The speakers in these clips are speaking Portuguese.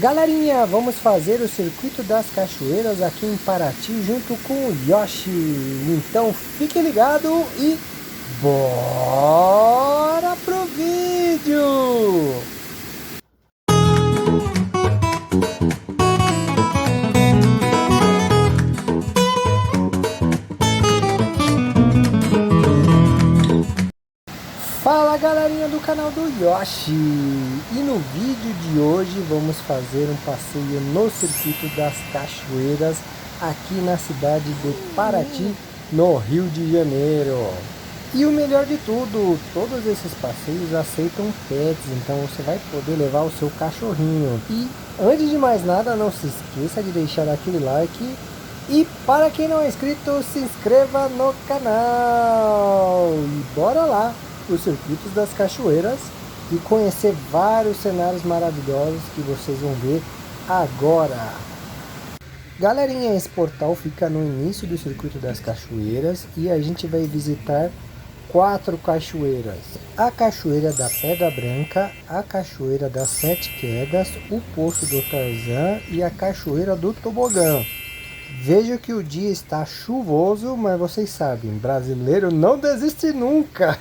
Galerinha, vamos fazer o circuito das cachoeiras aqui em Paraty junto com o Yoshi. Então fique ligado e bora pro vídeo! Fala galerinha do canal do Yoshi! E no vídeo de hoje vamos fazer um passeio no circuito das cachoeiras aqui na cidade de Paraty, no Rio de Janeiro. E o melhor de tudo, todos esses passeios aceitam pets, então você vai poder levar o seu cachorrinho. E antes de mais nada, não se esqueça de deixar aquele like. E para quem não é inscrito, se inscreva no canal. E bora lá! Os circuitos das cachoeiras e conhecer vários cenários maravilhosos que vocês vão ver agora. Galerinha, esse portal fica no início do circuito das cachoeiras e a gente vai visitar 4 cachoeiras: a cachoeira da Pedra Branca, a cachoeira das 7 Quedas, o Poço do Tarzan e a cachoeira do Tobogã. Vejo que o dia está chuvoso, mas vocês sabem, brasileiro não desiste nunca.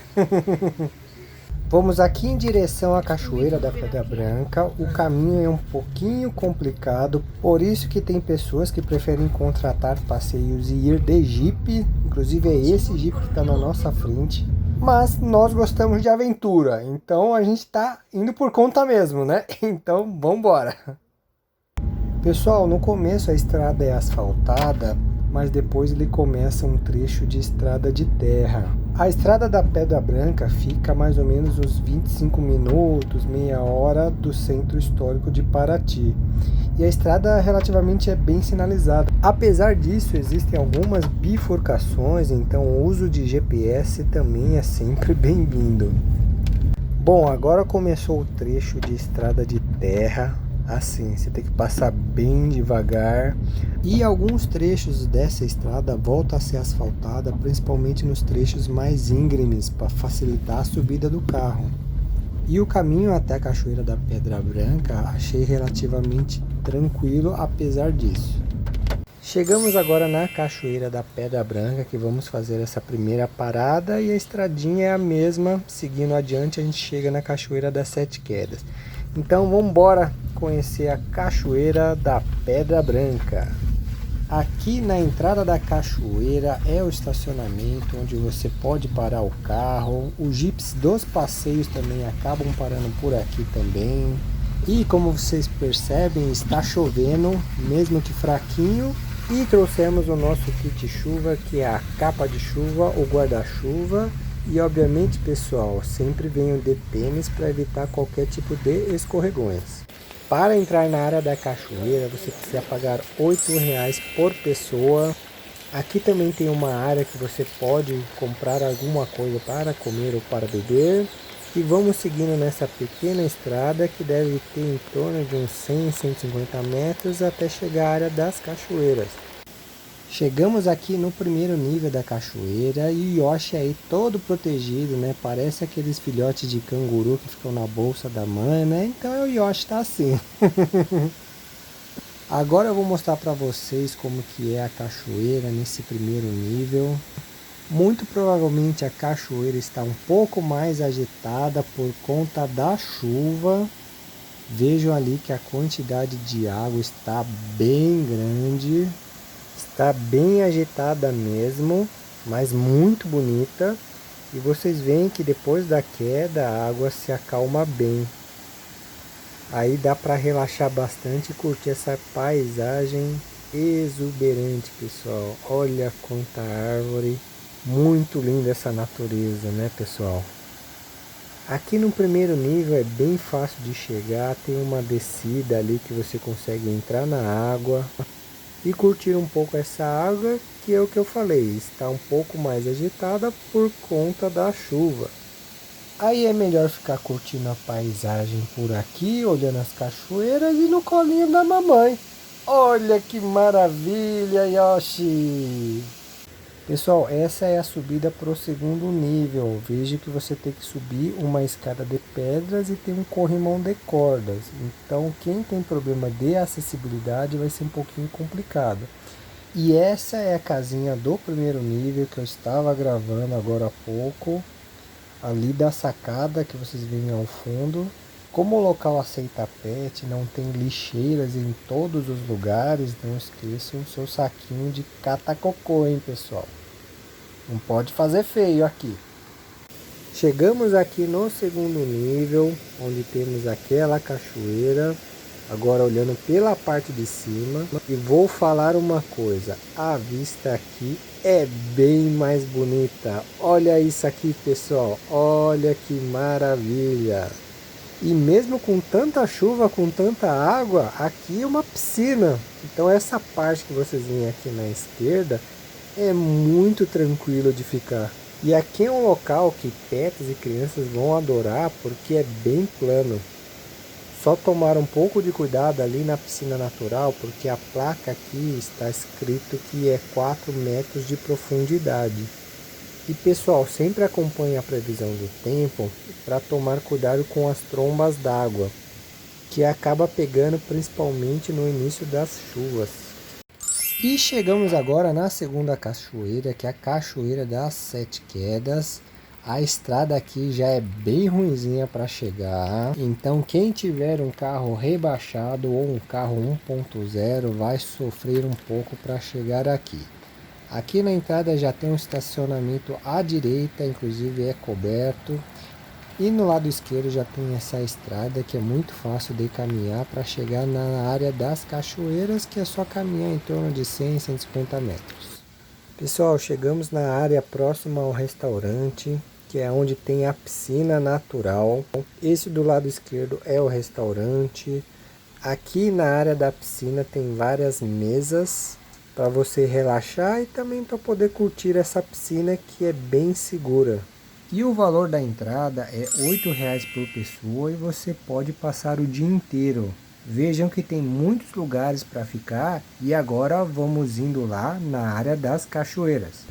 Vamos aqui em direção à cachoeira da Pedra Branca. O caminho é um pouquinho complicado, por isso que tem pessoas que preferem contratar passeios e ir de Jeep. Inclusive é esse Jeep que está na nossa frente. Mas nós gostamos de aventura, então a gente está indo por conta mesmo, né? Então vamos embora. Pessoal, no começo a estrada é asfaltada, mas depois ele começa um trecho de estrada de terra. A estrada da Pedra Branca fica mais ou menos uns 25 minutos, meia hora do centro histórico de Paraty. E a estrada relativamente é bem sinalizada. Apesar disso, existem algumas bifurcações, então o uso de GPS também é sempre bem-vindo. Bom, agora começou o trecho de estrada de terra. Assim, você tem que passar bem devagar e alguns trechos dessa estrada voltam a ser asfaltada, principalmente nos trechos mais íngremes, para facilitar a subida do carro. E o caminho até a Cachoeira da Pedra Branca achei relativamente tranquilo apesar disso. Chegamos agora na Cachoeira da Pedra Branca, que vamos fazer essa primeira parada, e a estradinha é a mesma. Seguindo adiante a gente chega na Cachoeira das 7 Quedas. Então vamos embora conhecer a Cachoeira da Pedra Branca. Aqui na entrada da cachoeira é o estacionamento onde você pode parar o carro. Os jipes dos passeios também acabam parando por aqui também. E como vocês percebem, está chovendo, mesmo que fraquinho. E trouxemos o nosso kit chuva, que é a capa de chuva, o guarda-chuva. E obviamente, pessoal, sempre venham de tênis para evitar qualquer tipo de escorregões. Para entrar na área da cachoeira, você precisa pagar R$ 8,00 por pessoa. Aqui também tem uma área que você pode comprar alguma coisa para comer ou para beber. E vamos seguindo nessa pequena estrada que deve ter em torno de uns 100, 150 metros até chegar à área das cachoeiras. Chegamos aqui no primeiro nível da cachoeira e o Yoshi aí todo protegido, né? Parece aqueles filhotes de canguru que ficam na bolsa da mãe, né? Então o Yoshi tá assim. Agora eu vou mostrar para vocês como que é a cachoeira nesse primeiro nível. Muito provavelmente a cachoeira está um pouco mais agitada por conta da chuva. Vejam ali que a quantidade de água está bem grande. Está bem agitada mesmo, mas muito bonita. E vocês veem que depois da queda a água se acalma bem. Aí dá para relaxar bastante e curtir essa paisagem exuberante, pessoal. Olha quanta árvore. Muito linda essa natureza, né, pessoal? Aqui no primeiro nível é bem fácil de chegar. Tem uma descida ali que você consegue entrar na água e curtir um pouco essa água, que é o que eu falei, está um pouco mais agitada por conta da chuva. Aí é melhor ficar curtindo a paisagem por aqui, olhando as cachoeiras e no colinho da mamãe. Olha que maravilha, Yoshi! Pessoal, essa é a subida para o segundo nível. Veja que você tem que subir uma escada de pedras e tem um corrimão de cordas. Então, quem tem problema de acessibilidade vai ser um pouquinho complicado. E essa é a casinha do primeiro nível que eu estava gravando agora há pouco. Ali da sacada que vocês veem ao fundo. Como o local aceita pet, não tem lixeiras em todos os lugares, não esqueçam o seu saquinho de catacocô, hein, pessoal? Não pode fazer feio aqui. Chegamos aqui no segundo nível, onde temos aquela cachoeira. Agora olhando pela parte de cima. E vou falar uma coisa. A vista aqui é bem mais bonita. Olha isso aqui, pessoal. Olha que maravilha. E mesmo com tanta chuva, com tanta água, aqui é uma piscina. Então essa parte que vocês veem aqui na esquerda é muito tranquilo de ficar. E aqui é um local que pets e crianças vão adorar porque é bem plano. Só tomar um pouco de cuidado ali na piscina natural, porque a placa aqui está escrito que é 4 metros de profundidade. E pessoal, sempre acompanhe a previsão do tempo para tomar cuidado com as trombas d'água, que acaba pegando principalmente no início das chuvas. E chegamos agora na segunda cachoeira, que é a Cachoeira das Sete Quedas. A estrada aqui já é bem ruinzinha para chegar, então quem tiver um carro rebaixado ou um carro 1.0 vai sofrer um pouco para chegar aqui. Aqui na entrada já tem um estacionamento à direita, inclusive é coberto. E no lado esquerdo já tem essa estrada que é muito fácil de caminhar para chegar na área das cachoeiras, que é só caminhar em torno de 100, 150 metros. Pessoal, chegamos na área próxima ao restaurante, que é onde tem a piscina natural. Esse do lado esquerdo é o restaurante. Aqui na área da piscina tem várias mesas para você relaxar e também para poder curtir essa piscina que é bem segura. E o valor da entrada é R$ 8,00 por pessoa e você pode passar o dia inteiro. Vejam que tem muitos lugares para ficar e agora vamos indo lá na área das cachoeiras.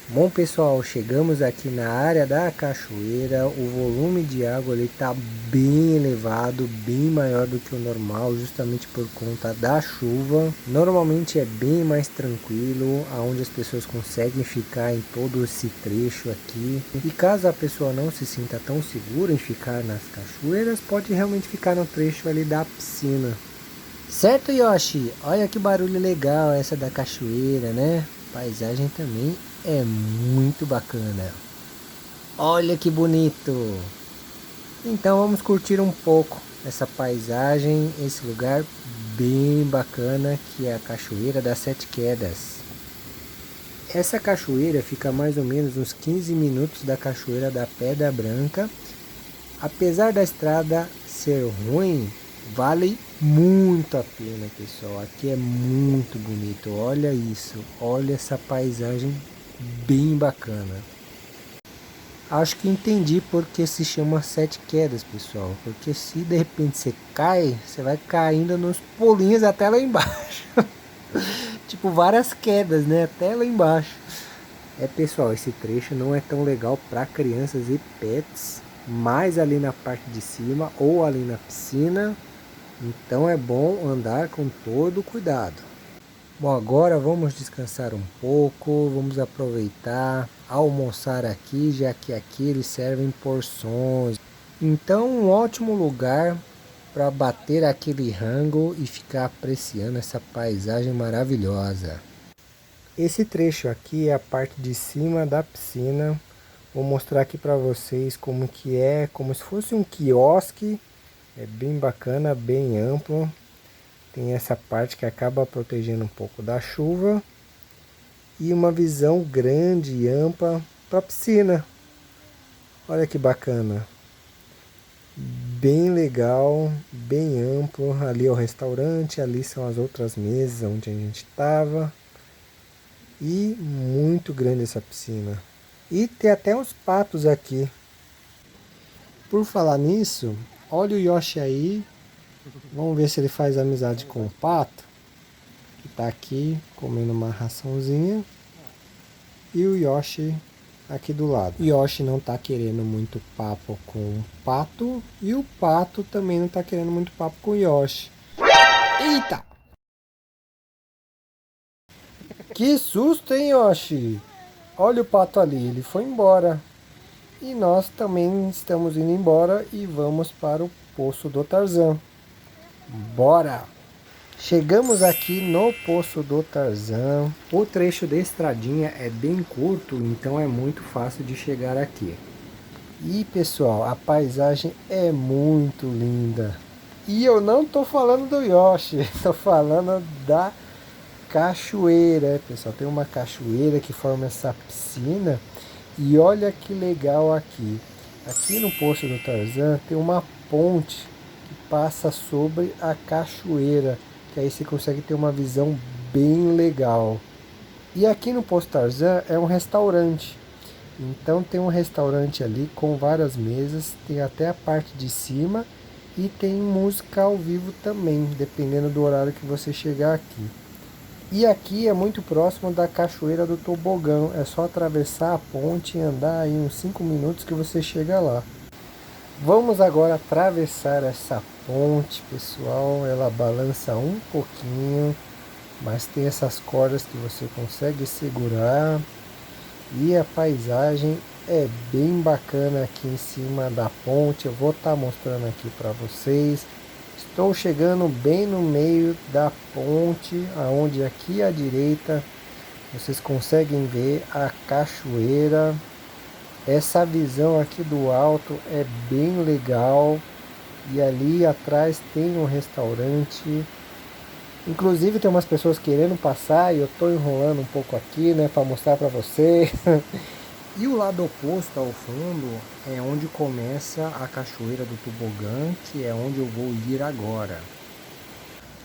Bom pessoal, chegamos aqui na área da cachoeira, o volume de água está bem elevado, bem maior do que o normal, justamente por conta da chuva. Normalmente é bem mais tranquilo, onde as pessoas conseguem ficar em todo esse trecho aqui. E caso a pessoa não se sinta tão segura em ficar nas cachoeiras, pode realmente ficar no trecho ali da piscina. Certo, Yoshi? Olha que barulho legal essa da cachoeira, né? Paisagem também é muito bacana. Olha que bonito. Então vamos curtir um pouco essa paisagem, esse lugar bem bacana que é a Cachoeira das Sete Quedas. Essa cachoeira fica mais ou menos uns 15 minutos da Cachoeira da Pedra Branca. Apesar da estrada ser ruim, vale muito a pena, pessoal. Aqui é muito bonito. Olha isso. Olha essa paisagem bem bacana. Acho que entendi porque se chama Sete Quedas, pessoal. Porque se de repente você cai, você vai caindo nos pulinhos até lá embaixo. Tipo várias quedas, né? Até lá embaixo. Pessoal, esse trecho não é tão legal para crianças e pets. Mais ali na parte de cima ou ali na piscina. Então é bom andar com todo cuidado. Bom, agora vamos descansar um pouco, vamos aproveitar, almoçar aqui, já que aqui eles servem porções. Então um ótimo lugar para bater aquele rango e ficar apreciando essa paisagem maravilhosa. Esse trecho aqui é a parte de cima da piscina. Vou mostrar aqui para vocês como que é, como se fosse um quiosque. É bem bacana, bem amplo. Tem essa parte que acaba protegendo um pouco da chuva. E uma visão grande e ampla para a piscina. Olha que bacana. Bem legal, bem amplo. Ali é o restaurante, ali são as outras mesas onde a gente estava. E muito grande essa piscina. E tem até uns patos aqui. Por falar nisso, olha o Yoshi aí. Vamos ver se ele faz amizade com o pato. Que tá aqui comendo uma raçãozinha. e o Yoshi aqui do lado. Yoshi não tá querendo muito papo com o Pato e o Pato também não tá querendo muito papo com o Yoshi. Eita! Que susto, hein, Yoshi? Olha o Pato ali, ele foi embora. E nós também estamos indo embora e vamos para o Poço do Tarzan. Bora! Chegamos aqui no Poço do Tarzan. O trecho de estradinha é bem curto, então é muito fácil de chegar aqui. E pessoal, a paisagem é muito linda. E eu não tô falando do Yoshi, tô falando da cachoeira, pessoal. Tem uma cachoeira que forma essa piscina. E olha que legal aqui. Aqui no Poço do Tarzan tem uma ponte que passa sobre a cachoeira, que aí você consegue ter uma visão bem legal. E aqui no Poço Tarzan é um restaurante. Então tem um restaurante ali com várias mesas, tem até a parte de cima e tem música ao vivo também, dependendo do horário que você chegar aqui. E aqui é muito próximo da Cachoeira do Tobogão, é só atravessar a ponte e andar aí uns 5 minutos que você chega lá. Vamos agora atravessar essa ponte, pessoal, ela balança um pouquinho, mas tem essas cordas que você consegue segurar. E a paisagem é bem bacana aqui em cima da ponte. Eu vou estar mostrando aqui para vocês. Estou chegando bem no meio da ponte, aonde aqui à direita vocês conseguem ver a cachoeira. Essa visão aqui do alto é bem legal. E ali atrás tem um restaurante. Inclusive tem umas pessoas querendo passar e eu estou enrolando um pouco aqui, né, para mostrar para vocês. E o lado oposto ao fundo é onde começa a Cachoeira do Tobogã, que é onde eu vou ir agora.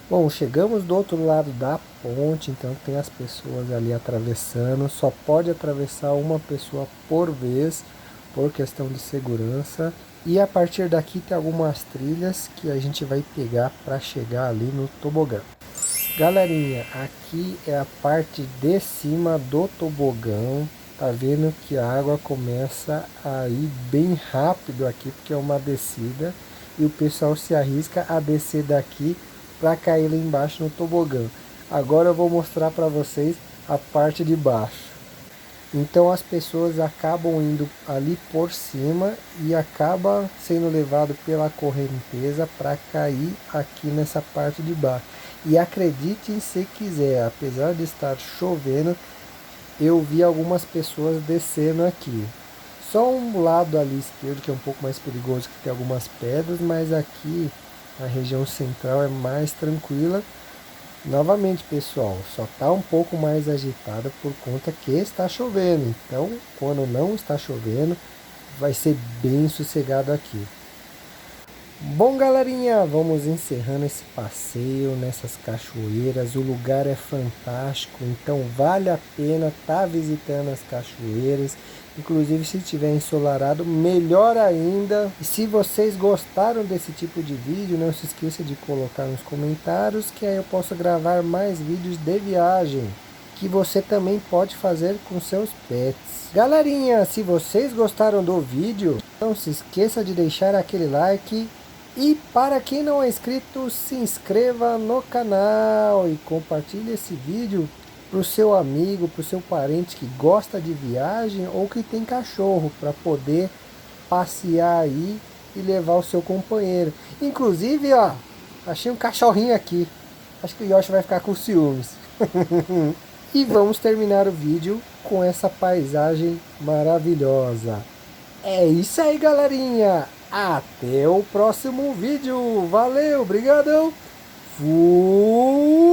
Bom, chegamos do outro lado da ponte, então tem as pessoas ali atravessando. Só pode atravessar uma pessoa por vez, por questão de segurança. E a partir daqui tem algumas trilhas que a gente vai pegar para chegar ali no tobogã. Galerinha, aqui é a parte de cima do tobogã. Tá vendo que a água começa a ir bem rápido aqui, porque é uma descida. E o pessoal se arrisca a descer daqui para cair lá embaixo no tobogã. Agora eu vou mostrar para vocês a parte de baixo. Então as pessoas acabam indo ali por cima e acaba sendo levado pela correnteza para cair aqui nessa parte de baixo. E acreditem se quiser, apesar de estar chovendo, eu vi algumas pessoas descendo aqui. Só um lado ali esquerdo que é um pouco mais perigoso, que tem algumas pedras, mas aqui a região central é mais tranquila. Novamente, pessoal, só está um pouco mais agitada por conta que está chovendo. Então, quando não está chovendo, vai ser bem sossegado aqui. Bom, galerinha, vamos encerrando esse passeio nessas cachoeiras. O lugar é fantástico, então vale a pena estar visitando as cachoeiras. Inclusive, se tiver ensolarado, melhor ainda. E se vocês gostaram desse tipo de vídeo, não se esqueça de colocar nos comentários, que aí eu posso gravar mais vídeos de viagem, que você também pode fazer com seus pets. Galerinha, se vocês gostaram do vídeo, não se esqueça de deixar aquele like. E para quem não é inscrito, se inscreva no canal e compartilhe esse vídeo para o seu amigo, para o seu parente que gosta de viagem ou que tem cachorro, para poder passear aí e levar o seu companheiro. Inclusive, ó, achei um cachorrinho aqui. Acho que o Yoshi vai ficar com ciúmes. E vamos terminar o vídeo com essa paisagem maravilhosa. É isso aí, galerinha. Até o próximo vídeo. Valeu, obrigadão. Fui.